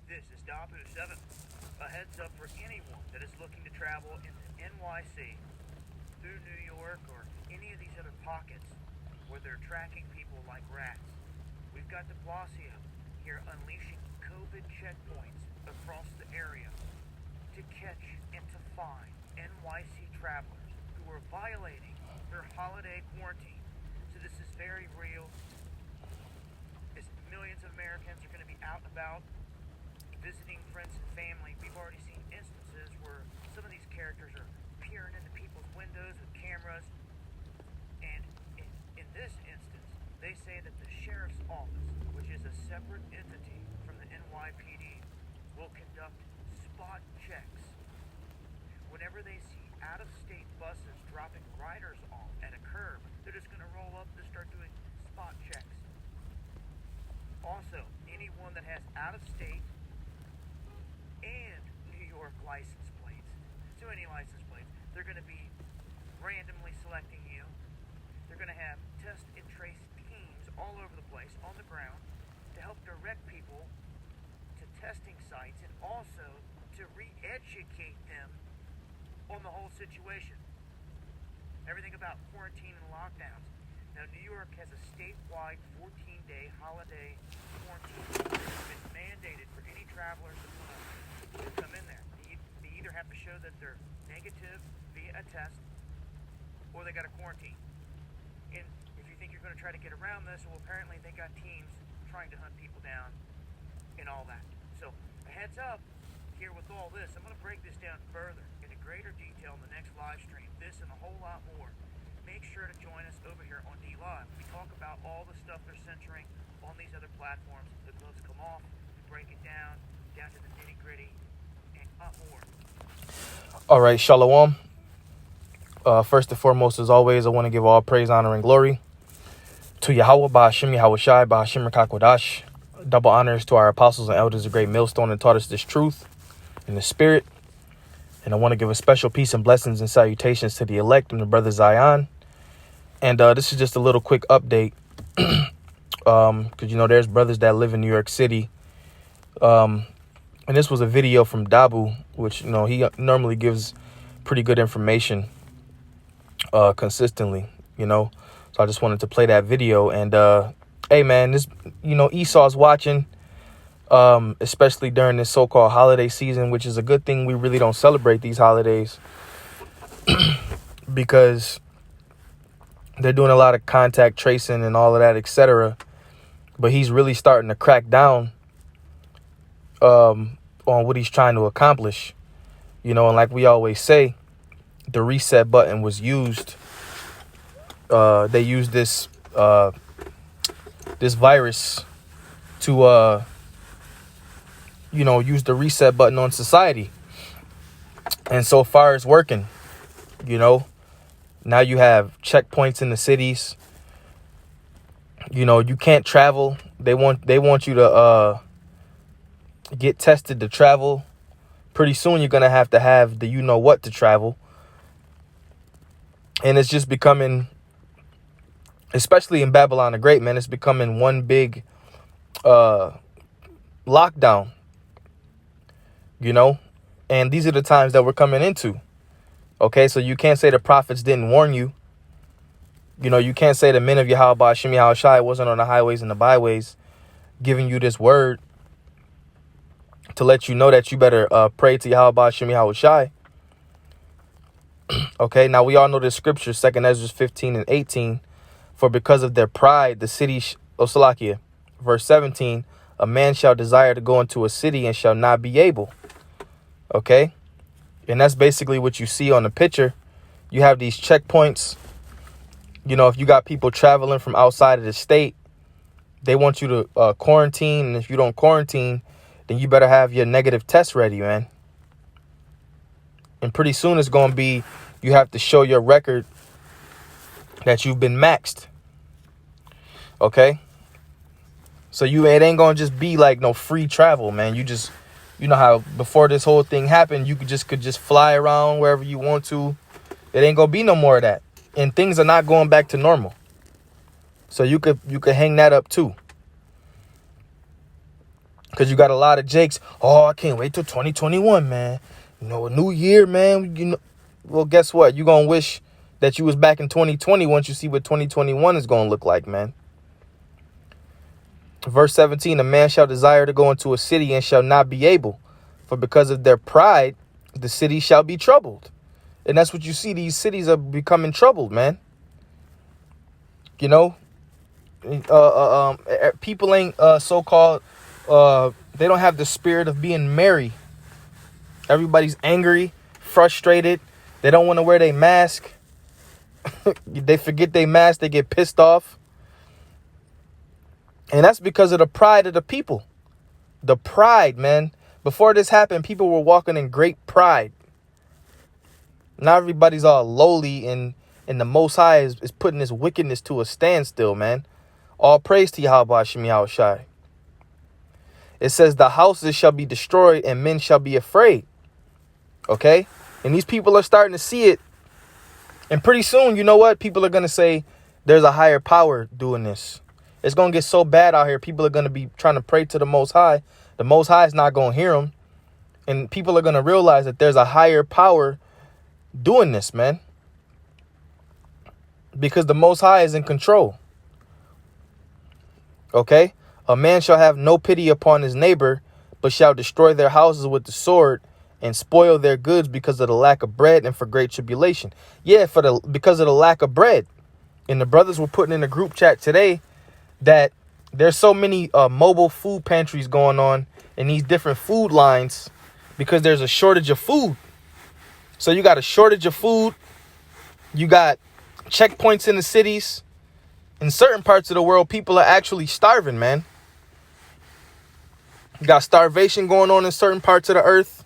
This is Dabu 7. A heads up for anyone that is looking to travel into NYC, through New York, or any of these other pockets where they're tracking people like rats. We've got de Blasio here unleashing COVID checkpoints across the area to catch and to find NYC travelers who are violating their holiday quarantine. So this is very real. As millions of Americans are going to be out and about visiting friends and family, we've already seen instances where some of these characters are peering into people's windows with cameras. And in this instance, they say that the sheriff's office, which is a separate entity from the NYPD, will conduct spot checks. Whenever they see out-of-state buses dropping riders off at a curb, they're just going to roll up and start doing spot checks. Also, anyone that has out-of-state and New York license plates, so any license plates, they're going to be randomly selecting you. They're going to have test and trace teams all over the place on the ground to help direct people to testing sites and also to re-educate them on the whole situation. Everything about quarantine and lockdowns. Now, New York has a statewide 14-day holiday quarantine. It's been mandated for any travelers that want to come in there. They either have to show that they're negative via a test, or they got a quarantine. And if you think you're going to try to get around this, well, apparently they got teams trying to hunt people down and all that. So, a heads up here with all this. I'm going to break this down further in a greater detail in the next live stream. This and a whole lot more. Make sure to join us over here on DLive. We talk about all the stuff they're censoring on these other platforms. The gloves come off, we break it down to the nitty gritty, and more. All right, Shalom. First and foremost, as always, I want to give all praise, honor, and glory to Yahweh, Ba'ashim Yahushai, Ba'ashim Rakakwadash. Double honors to our apostles and elders of Great Millstone and taught us this truth in the spirit. And I want to give a special peace and blessings and salutations to the elect and the brother Zion. And this is just a little quick update. Because, there's brothers that live in New York City. And this was a video from Dabu, which, he normally gives pretty good information consistently, So I just wanted to play that video. And, hey, man, this, Esau's watching, especially during this so-called holiday season, which is a good thing. We really don't celebrate these holidays because they're doing a lot of contact tracing and all of that, etc. But he's really starting to crack down on what he's trying to accomplish, and like we always say, the reset button was used. They used this virus to, use the reset button on society. And so far it's working, Now you have checkpoints in the cities. You can't travel. They want you to get tested to travel. Pretty soon you're going to have the what to travel. And it's just becoming, especially in Babylon the Great, man, it's becoming one big lockdown, and these are the times that we're coming into. Okay, so you can't say the prophets didn't warn you. You can't say the men of Yahweh Shem Yahushai wasn't on the highways and the byways giving you this word to let you know that you better pray to Yahweh Shem Yahushai. Okay, now we all know the scripture, 2 Ezra 15 and 18. For because of their pride, the city, Osalakia, verse 17, a man shall desire to go into a city and shall not be able. Okay, and that's basically what you see on the picture. You have these checkpoints. If you got people traveling from outside of the state, they want you to quarantine. And if you don't quarantine, then you better have your negative test ready, man. And pretty soon it's going to be, you have to show your record that you've been maxed. Okay. So it ain't going to just be like no free travel, man. You know how before this whole thing happened, you could just fly around wherever you want to. It ain't going to be no more of that. And things are not going back to normal. So you could hang that up too. Because you got a lot of Jakes. Oh, I can't wait till 2021, man. You know, a new year, man. You know, well, guess what? You're going to wish that you was back in 2020 once you see what 2021 is going to look like, man. Verse 17, a man shall desire to go into a city and shall not be able. For because of their pride, the city shall be troubled. And that's what you see. These cities are becoming troubled, man. You know, people ain't so-called, they don't have the spirit of being merry. Everybody's angry, frustrated. They don't want to wear their mask. They forget their mask. They get pissed off. And that's because of the pride of the people. The pride, man. Before this happened, people were walking in great pride. Now everybody's all lowly, and the Most High is putting this wickedness to a standstill, man. All praise to Yahweh Shem Yahushai. It says the houses shall be destroyed and men shall be afraid. Okay? And these people are starting to see it. And pretty soon, you know what? People are going to say there's a higher power doing this. It's going to get so bad out here. People are going to be trying to pray to the Most High. The Most High is not going to hear them. And people are going to realize that there's a higher power doing this, man. Because the Most High is in control. Okay? A man shall have no pity upon his neighbor, but shall destroy their houses with the sword and spoil their goods because of the lack of bread and for great tribulation. Yeah, because of the lack of bread. And the brothers were putting in a group chat today that there's so many mobile food pantries going on in these different food lines because there's a shortage of food. So you got a shortage of food. You got checkpoints in the cities. In certain parts of the world, people are actually starving, man. You got starvation going on in certain parts of the earth.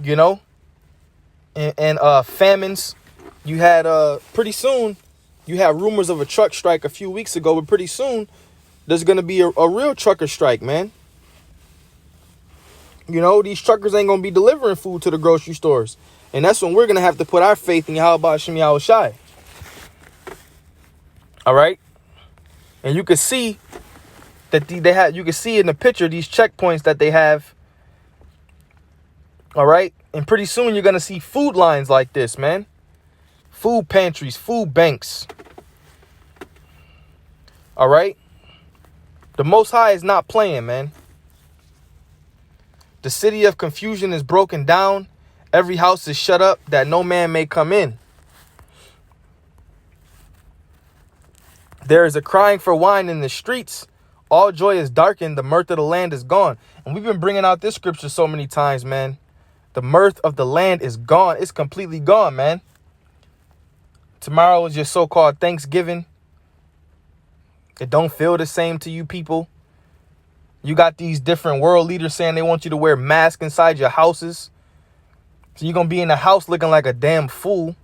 You know? And famines. You had pretty soon. You had rumors of a truck strike a few weeks ago, but pretty soon there's going to be a real trucker strike, man. You know, these truckers ain't going to be delivering food to the grocery stores. And that's when we're going to have to put our faith in Yahweh Shem Yahushai. All right? And you can see that you can see in the picture these checkpoints that they have. All right? And pretty soon you're going to see food lines like this, man. Food pantries, food banks. All right? The Most High is not playing, man. The city of confusion is broken down. Every house is shut up that no man may come in. There is a crying for wine in the streets. All joy is darkened. The mirth of the land is gone. And we've been bringing out this scripture so many times, man. The mirth of the land is gone. It's completely gone, man. Tomorrow is your so-called Thanksgiving. It don't feel the same to you people. You got these different world leaders saying they want you to wear masks inside your houses. So you're going to be in the house looking like a damn fool.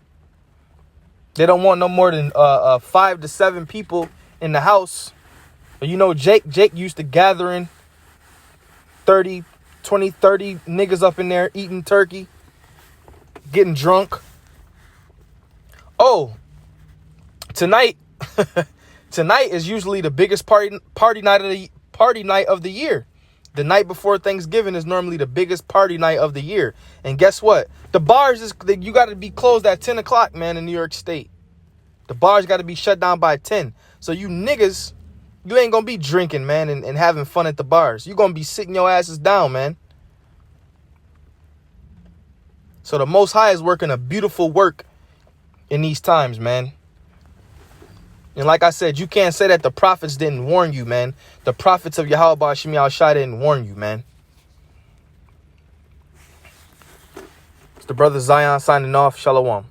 They don't want no more than 5 to 7 people in the house. But you know, Jake used to gathering 20, 30 niggas up in there eating turkey, getting drunk. Oh, tonight is usually the biggest party night of the year. The night before Thanksgiving is normally the biggest party night of the year. And guess what? The bars you got to be closed at 10 o'clock, man, in New York State. The bars got to be shut down by 10. So you niggas, you ain't going to be drinking, man, and having fun at the bars. You're going to be sitting your asses down, man. So the Most High is working a beautiful work in these times, man. And like I said, you can't say that the prophets didn't warn you, man. The prophets of Yahweh Shem Yahushai didn't warn you, man. It's the brother Zion signing off. Shalom.